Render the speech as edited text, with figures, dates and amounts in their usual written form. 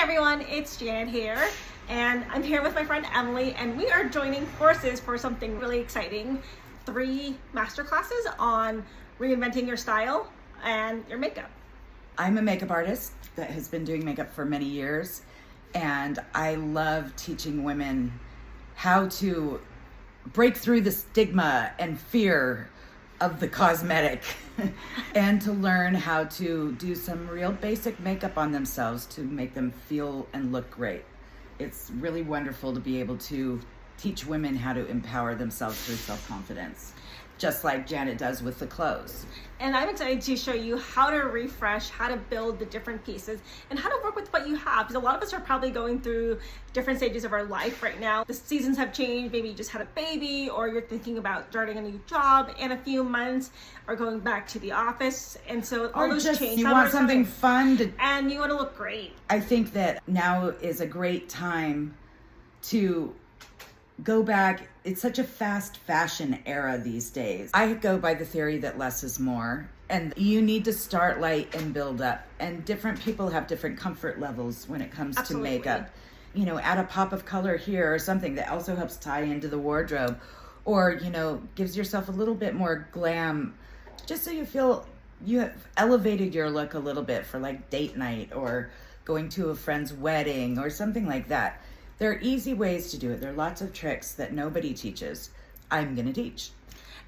everyone, it's Janet here, and I'm here with my friend Emily, and we are joining forces for something really exciting. 3 masterclasses on reinventing your style and your makeup. I'm a makeup artist that has been doing makeup for many years, and I love teaching women how to break through the stigma and fear of the cosmetic and to learn how to do some real basic makeup on themselves to make them feel and look great. It's really wonderful to be able to teach women how to empower themselves through self-confidence, just like Janet does with the clothes. And I'm excited to show you how to refresh, how to build the different pieces, and how to work with what you have. Because a lot of us are probably going through different stages of our life right now. The seasons have changed. Maybe you just had a baby, or you're thinking about starting a new job in a few months, or going back to the office. And so all those changes. You want something fun to, and you want to look great. I think that now is a great time to go back. It's such a fast fashion era these days. I go by the theory that less is more, and you need to start light and build up. And different people have different comfort levels when it comes Absolutely. to makeup. You know, add a pop of color here or something that also helps tie into the wardrobe, or, you know, gives yourself a little bit more glam, just so you feel you have elevated your look a little bit for like date night or going to a friend's wedding or something like that. There are easy ways to do it. There are lots of tricks that nobody teaches. I'm going to teach.